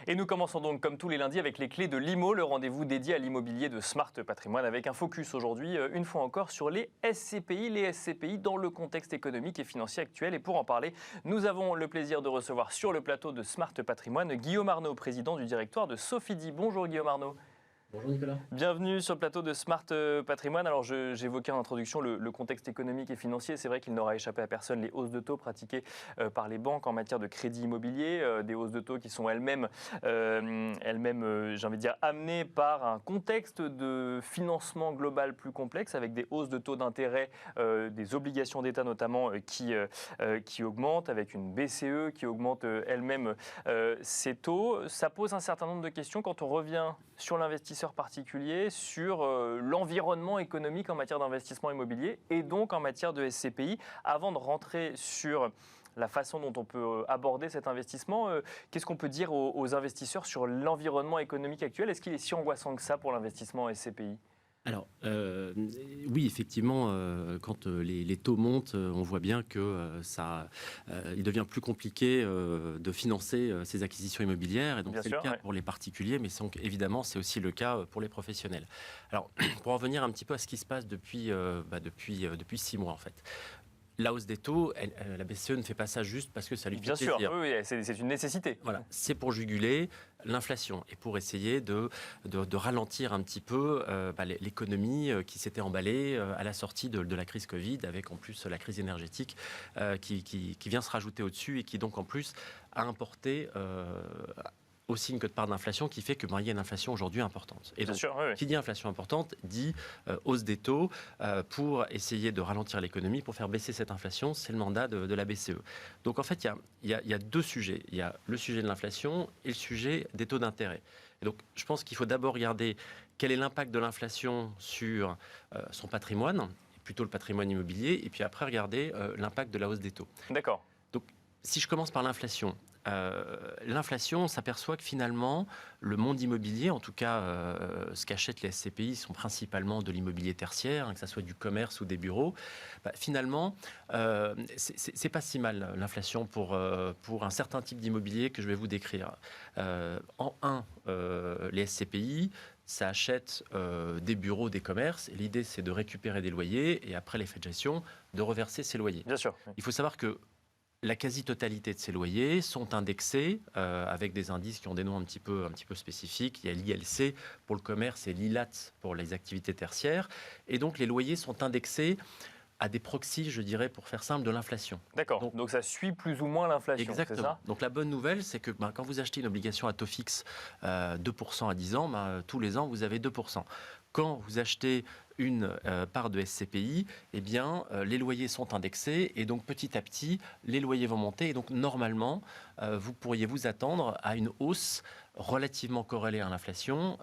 Et nous commençons donc comme tous les lundis avec les clés de l'IMO, le rendez-vous dédié à l'immobilier de Smart Patrimoine avec un focus aujourd'hui, une fois encore, sur les SCPI dans le contexte économique et financier actuel. Et pour en parler, nous avons le plaisir de recevoir sur le plateau de Smart Patrimoine Guillaume Arnaud, président du directoire de Sofidy. Bonjour Guillaume Arnaud. Bonjour Nicolas. Bienvenue sur le plateau de Smart Patrimoine. Alors j'évoquais en introduction le contexte économique et financier. C'est vrai qu'il n'aura échappé à personne les hausses de taux pratiquées par les banques en matière de crédit immobilier. Des hausses de taux qui sont elles-mêmes j'ai envie de dire, amenées par un contexte de financement global plus complexe avec des hausses de taux d'intérêt, des obligations d'État notamment qui augmentent, avec une BCE qui augmente elle-même ses taux. Ça pose un certain nombre de questions quand on revient sur l'investisseur particulier, sur l'environnement économique en matière d'investissement immobilier et donc en matière de SCPI. Avant de rentrer sur la façon dont on peut aborder cet investissement, qu'est-ce qu'on peut dire aux investisseurs sur l'environnement économique actuel? Est-ce qu'il est si angoissant que ça pour l'investissement en SCPI? Alors, oui, effectivement, quand les taux montent, on voit bien que il devient plus compliqué de financer ces acquisitions immobilières. Et donc, c'est le cas pour les particuliers, mais évidemment, c'est aussi le cas pour les professionnels. Alors, pour en venir un petit peu à ce qui se passe depuis 6 mois, en fait. La hausse des taux, la BCE ne fait pas ça juste parce que ça lui fait plaisir. Bien sûr, oui, c'est une nécessité. Voilà, c'est pour juguler l'inflation et pour essayer de ralentir un petit peu l'économie qui s'était emballée à la sortie de la crise Covid, avec en plus la crise énergétique qui vient se rajouter au-dessus et qui donc en plus a importé aussi une cote-part d'inflation qui fait qu'il y a une inflation aujourd'hui importante. Et donc, qui dit inflation importante dit hausse des taux pour essayer de ralentir l'économie, pour faire baisser cette inflation. C'est le mandat de la BCE. Donc en fait, il y a deux sujets. Il y a le sujet de l'inflation et le sujet des taux d'intérêt. Et donc je pense qu'il faut d'abord regarder quel est l'impact de l'inflation sur son patrimoine, plutôt le patrimoine immobilier, et puis après regarder l'impact de la hausse des taux. D'accord. Donc si je commence par l'inflation, on s'aperçoit que finalement, le monde immobilier, en tout cas ce qu'achètent les SCPI, sont principalement de l'immobilier tertiaire, que ce soit du commerce ou des bureaux. Finalement, c'est pas si mal l'inflation pour un certain type d'immobilier que je vais vous décrire. Les SCPI, ça achète des bureaux, des commerces. Et l'idée, c'est de récupérer des loyers et après les frais de gestion, de reverser ces loyers. Bien sûr. Il faut savoir que la quasi-totalité de ces loyers sont indexés avec des indices qui ont des noms un petit peu spécifiques. Il y a l'ILC pour le commerce et l'ILAT pour les activités tertiaires. Et donc, les loyers sont indexés à des proxys, je dirais, pour faire simple, de l'inflation. D'accord, donc ça suit plus ou moins l'inflation, exactement. C'est ça? Donc la bonne nouvelle, c'est que quand vous achetez une obligation à taux fixe 2% à 10 ans, tous les ans, vous avez 2%. Quand vous achetez une part de SCPI, eh bien, les loyers sont indexés et donc petit à petit, les loyers vont monter. Et donc normalement, vous pourriez vous attendre à une hausse relativement corrélée à l'inflation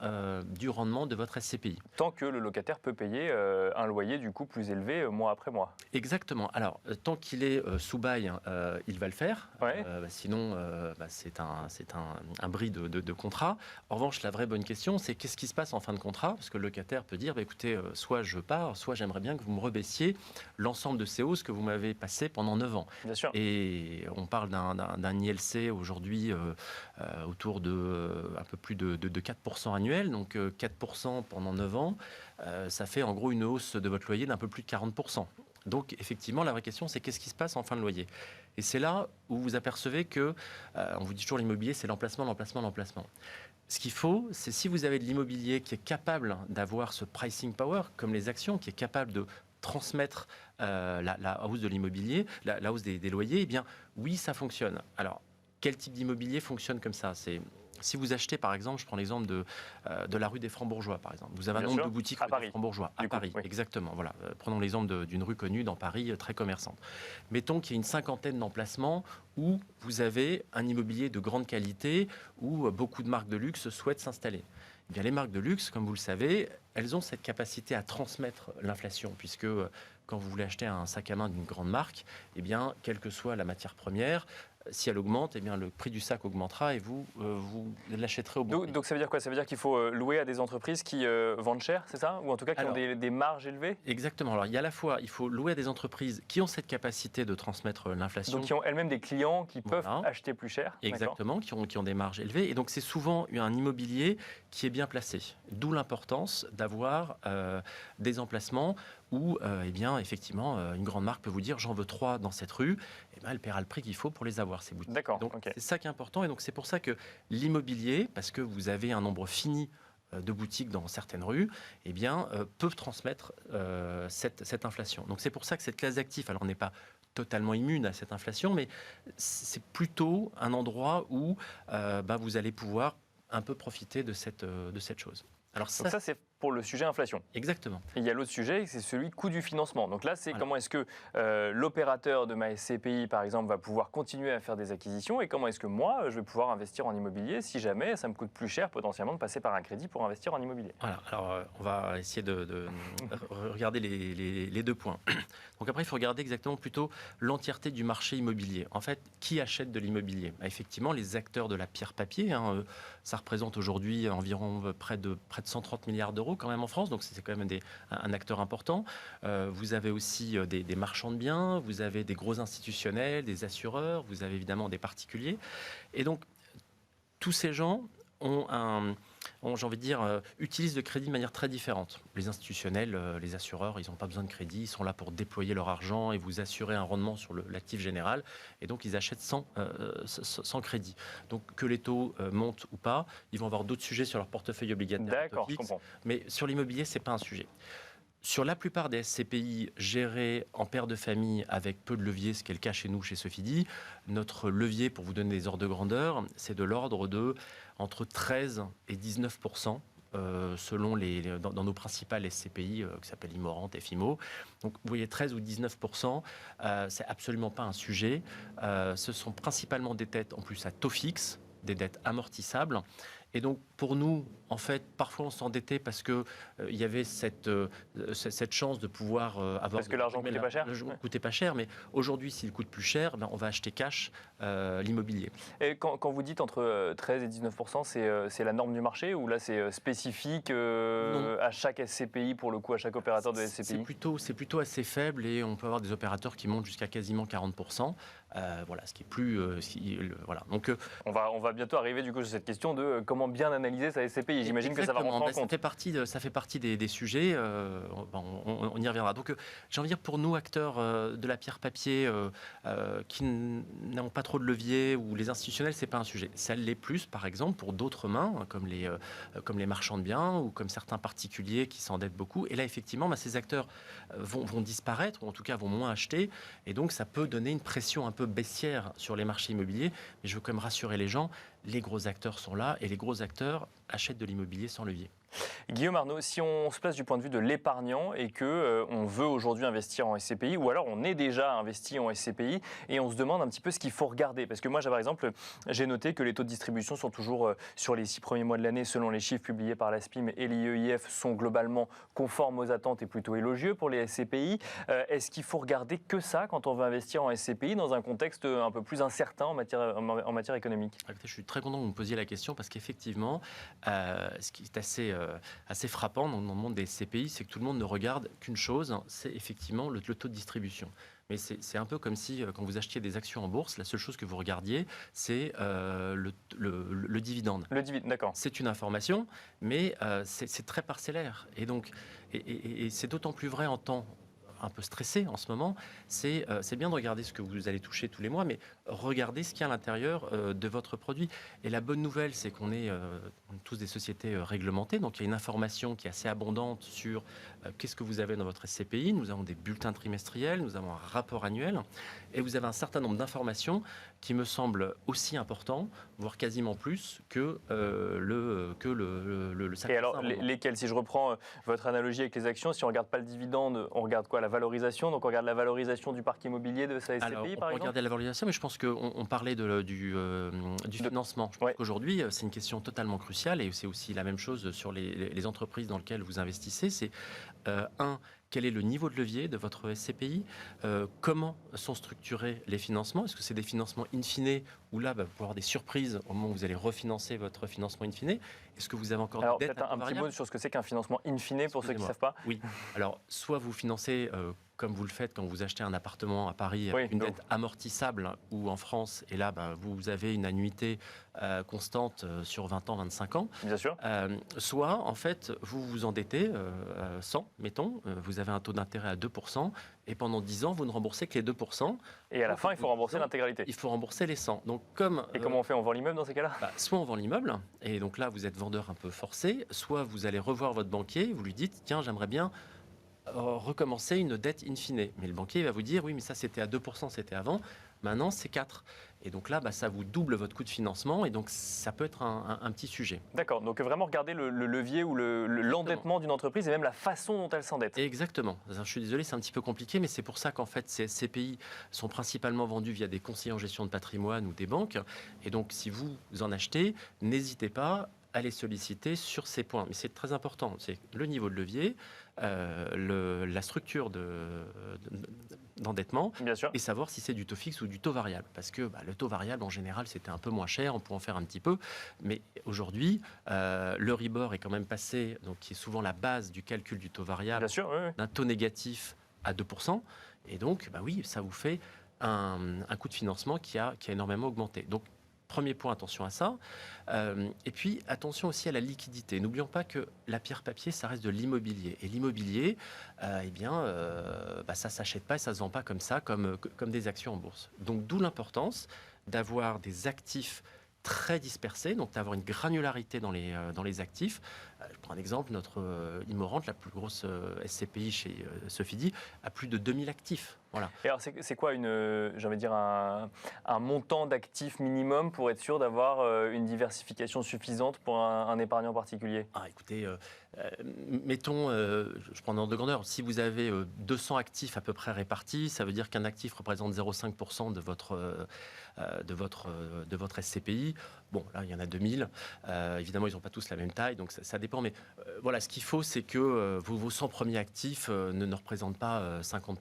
du rendement de votre SCPI. Tant que le locataire peut payer un loyer du coup plus élevé mois après mois. Exactement. Alors, tant qu'il est sous bail, il va le faire. Ouais. Sinon, c'est un bris de contrat. En revanche, la vraie bonne question, c'est qu'est-ce qui se passe en fin de contrat? Parce que le locataire peut dire, écoutez, soit je pars, soit j'aimerais bien que vous me rebaissiez l'ensemble de ces hausses que vous m'avez passées pendant 9 ans. Bien sûr. Et on parle d'un ILC aujourd'hui autour de un peu plus de 4% annuel. Donc 4% pendant 9 ans, ça fait en gros une hausse de votre loyer d'un peu plus de 40%. Donc effectivement, la vraie question, c'est qu'est-ce qui se passe en fin de loyer? Et c'est là où vous apercevez que, on vous dit toujours l'immobilier, c'est l'emplacement. Ce qu'il faut, c'est si vous avez de l'immobilier qui est capable d'avoir ce pricing power, comme les actions, qui est capable de transmettre la hausse de l'immobilier, la hausse des loyers, eh bien oui, ça fonctionne. Alors, quel type d'immobilier fonctionne comme ça? Si vous achetez, par exemple, je prends l'exemple de la rue des Francs-Bourgeois, par exemple. Vous avez un nombre de boutiques rue des Francs-Bourgeois à Paris, oui. Exactement. Voilà. Prenons l'exemple d'une rue connue dans Paris, très commerçante. Mettons qu'il y a une cinquantaine d'emplacements où vous avez un immobilier de grande qualité, où beaucoup de marques de luxe souhaitent s'installer. Eh bien, les marques de luxe, comme vous le savez, elles ont cette capacité à transmettre l'inflation, puisque quand vous voulez acheter un sac à main d'une grande marque, eh bien, quelle que soit la matière première, si elle augmente, eh bien, le prix du sac augmentera et vous l'achèterez au bon prix. Donc ça veut dire quoi? Ça veut dire qu'il faut louer à des entreprises qui vendent cher, c'est ça? Ou en tout cas qui ont des marges élevées? Exactement. Alors, il y a à la fois, il faut louer à des entreprises qui ont cette capacité de transmettre l'inflation. Donc qui ont elles-mêmes des clients qui peuvent acheter plus cher? Exactement, qui ont des marges élevées. Et donc, c'est souvent un immobilier qui est bien placé. D'où l'importance d'avoir des emplacements où, eh bien, effectivement, une grande marque peut vous dire j'en veux 3 dans cette rue, eh bien, elle paiera le prix qu'il faut pour les avoir, ces boutiques. D'accord. Donc, c'est ça qui est important. Et donc, c'est pour ça que l'immobilier, parce que vous avez un nombre fini de boutiques dans certaines rues, eh bien, peuvent transmettre cette inflation. Donc, c'est pour ça que cette classe d'actifs, alors on n'est pas totalement immune à cette inflation, mais c'est plutôt un endroit où vous allez pouvoir un peu profiter de cette chose. Alors ça c'est pour le sujet inflation. Exactement. Et il y a l'autre sujet, c'est celui coût du financement. Donc là, c'est comment est-ce que l'opérateur de ma SCPI, par exemple, va pouvoir continuer à faire des acquisitions et comment est-ce que moi, je vais pouvoir investir en immobilier si jamais ça me coûte plus cher potentiellement de passer par un crédit pour investir en immobilier. Voilà, alors on va essayer de regarder les 2 points. Donc après, il faut regarder exactement plutôt l'entièreté du marché immobilier. En fait, qui achète de l'immobilier? Effectivement, les acteurs de la pierre papier, ça représente aujourd'hui environ près de 130 milliards d'euros quand même en France, donc c'est quand même un acteur important. Vous avez aussi des marchands de biens, vous avez des gros institutionnels, des assureurs, vous avez évidemment des particuliers. Et donc, tous ces gens j'ai envie de dire, utilisent le crédit de manière très différente. Les institutionnels, les assureurs, ils n'ont pas besoin de crédit, ils sont là pour déployer leur argent et vous assurer un rendement sur l'actif général. Et donc, ils achètent sans crédit. Donc, que les taux montent ou pas, ils vont avoir d'autres sujets sur leur portefeuille obligataire. D'accord, je comprends. Mais sur l'immobilier, ce n'est pas un sujet. Sur la plupart des SCPI gérés en père de famille avec peu de levier, ce qui est le cas chez nous, chez Sofidy, notre levier, pour vous donner des ordres de grandeur, c'est de l'ordre de entre 13 et 19%. Selon dans nos principales SCPI qui s'appellent Immorente, FIMO. Donc vous voyez 13 ou 19%, c'est absolument pas un sujet. Ce sont principalement des dettes en plus à taux fixe, des dettes amortissables. Et donc, pour nous, en fait, parfois on s'endettait parce qu'il y avait cette chance de pouvoir avoir... Parce que l'argent coûtait pas cher. Coûtait pas cher, mais aujourd'hui, s'il coûte plus cher, on va acheter cash l'immobilier. Et quand vous dites entre 13 et 19%, c'est la norme du marché ou là c'est spécifique à chaque SCPI, pour le coup, à chaque opérateur de SCPI? C'est plutôt assez faible et on peut avoir des opérateurs qui montent jusqu'à quasiment 40%. Voilà, ce qui est plus... voilà. Donc, on va bientôt arriver du coup sur cette question de comment bien analyser sa SCPI. J'imagine que ça va rentrer en compte. Ça fait partie des sujets, on y reviendra. Donc j'ai envie de dire, pour nous, acteurs de la pierre papier qui n'ont pas trop de levier, ou les institutionnels, c'est pas un sujet. Ça l'est plus, par exemple, pour d'autres mains, comme les marchands de biens ou comme certains particuliers qui s'endettent beaucoup. Et là, effectivement, ces acteurs vont disparaître, ou en tout cas vont moins acheter. Et donc ça peut donner une pression un peu baissière sur les marchés immobiliers. Mais je veux quand même rassurer les gens, les gros acteurs sont là et les gros acteurs achètent de l'immobilier sans levier. Guillaume Arnaud, si on se place du point de vue de l'épargnant et que on veut aujourd'hui investir en SCPI, ou alors on est déjà investi en SCPI et on se demande un petit peu ce qu'il faut regarder, parce que moi, par exemple, j'ai noté que les taux de distribution sont toujours sur les 6 premiers mois de l'année, selon les chiffres publiés par l'ASPIM et l'IEIF, sont globalement conformes aux attentes et plutôt élogieux pour les SCPI. Est-ce qu'il faut regarder que ça quand on veut investir en SCPI dans un contexte un peu plus incertain en matière économique? Je suis très content que vous me posiez la question, parce qu'effectivement, ce qui est assez frappant dans le monde des SCPI, c'est que tout le monde ne regarde qu'une chose, c'est effectivement le taux de distribution. Mais c'est un peu comme si, quand vous achetiez des actions en bourse, la seule chose que vous regardiez, c'est le dividende. Le dividende, d'accord. C'est une information, mais c'est très parcellaire. Et donc, et c'est d'autant plus vrai en temps un peu stressé en ce moment, c'est bien de regarder ce que vous allez toucher tous les mois, mais regardez ce qu'il y a à l'intérieur de votre produit. Et la bonne nouvelle, c'est qu'on est tous des sociétés réglementées, donc il y a une information qui est assez abondante sur qu'est-ce que vous avez dans votre SCPI. Nous avons des bulletins trimestriels, nous avons un rapport annuel, et vous avez un certain nombre d'informations qui me semblent aussi importants, voire quasiment plus que le Et alors, lesquels? Si je reprends votre analogie avec les actions, si on ne regarde pas le dividende, on regarde quoi? La valorisation. Donc on regarde la valorisation du parc immobilier de sa SCPI, Alors, on par peut exemple. regarder la valorisation, mais je pense qu'on parlait du financement. Je pense Ouais. qu'aujourd'hui, c'est une question totalement cruciale et c'est aussi la même chose sur les entreprises dans lesquelles vous investissez. C'est quel est le niveau de levier de votre SCPI? Comment sont structurés les financements? Est-ce que c'est des financements in fine où là, vous pouvez avoir des surprises au moment où vous allez refinancer votre financement in fine? Est-ce que vous avez encore Alors des dettes peut-être un petit mot sur ce que c'est qu'un financement in fine pour ceux qui ne savent pas. Oui. Alors, soit vous financez comme vous le faites quand vous achetez un appartement à Paris, Oui, une dette amortissable, ou en France, et là, vous avez une annuité constante sur 20 ans, 25 ans. Bien sûr. Soit, en fait, vous vous endettez 100, mettons, vous avez un taux d'intérêt à 2%, et pendant 10 ans, vous ne remboursez que les 2%. Et à la fin, il faut rembourser l'intégralité. Il faut rembourser les 100. Donc, Et comment on fait? On vend l'immeuble dans ces cas-là? Soit on vend l'immeuble, et donc là, vous êtes vendeur un peu forcé, soit vous allez revoir votre banquier, vous lui dites, tiens, j'aimerais bien recommencer une dette in fine. Mais le banquier va vous dire, oui, mais ça c'était à 2%, c'était avant, maintenant c'est 4%. Et donc là, ça vous double votre coût de financement, et donc ça peut être un petit sujet. D'accord, donc vraiment regarder le levier ou l'endettement d'une entreprise et même la façon dont elle s'endette. Exactement. Alors, je suis désolé, c'est un petit peu compliqué, mais c'est pour ça qu'en fait, ces SCPI sont principalement vendus via des conseillers en gestion de patrimoine ou des banques. Et donc, si vous en achetez, n'hésitez pas à les solliciter sur ces points. Mais c'est très important, c'est le niveau de levier, la structure d'endettement, Bien sûr. et savoir si c'est du taux fixe ou du taux variable. Parce que le taux variable, en général, c'était un peu moins cher, on peut en faire un petit peu. Mais aujourd'hui, l'Euribor est quand même passé, donc qui est souvent la base du calcul du taux variable, Bien sûr, oui. d'un taux négatif à 2%. Et donc, oui, ça vous fait un coût de financement qui a énormément augmenté. Donc, premier point, attention à ça. Et puis, attention aussi à la liquidité. N'oublions pas que la pierre papier, ça reste de l'immobilier. Et l'immobilier, ça ne s'achète pas et ça ne se vend pas comme ça, comme des actions en bourse. Donc, d'où l'importance d'avoir des actifs très dispersés, donc d'avoir une granularité dans les actifs. Je prends un exemple, notre Immorente, la plus grosse SCPI chez Sofidy, a plus de 2000 actifs. Voilà. Et alors, c'est quoi j'ai envie de dire un montant d'actifs minimum pour être sûr d'avoir une diversification suffisante pour un épargnant particulier? Écoutez, mettons, je prends un ordre de grandeur, si vous avez 200 actifs à peu près répartis, ça veut dire qu'un actif représente 0,5% de votre SCPI. Bon, là, il y en a 2000. Évidemment, ils n'ont pas tous la même taille, donc ça dépend. Mais voilà, ce qu'il faut, c'est que vos 100 premiers actifs ne représentent pas 50%.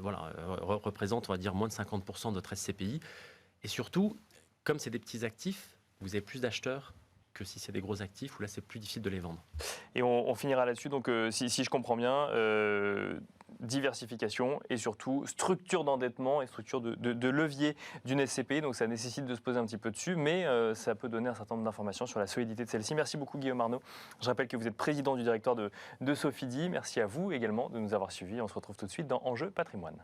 Représente, on va dire, moins de 50% de votre SCPI. Et surtout, comme c'est des petits actifs, vous avez plus d'acheteurs que si c'est des gros actifs, où là, c'est plus difficile de les vendre. Et on finira là-dessus. Donc, si je comprends bien, diversification et surtout structure d'endettement et structure de levier d'une SCPI. Donc, ça nécessite de se poser un petit peu dessus, mais ça peut donner un certain nombre d'informations sur la solidité de celle-ci. Merci beaucoup, Guillaume Arnaud. Je rappelle que vous êtes président du directoire de Sofidy. Merci à vous également de nous avoir suivis. On se retrouve tout de suite dans Enjeu Patrimoine.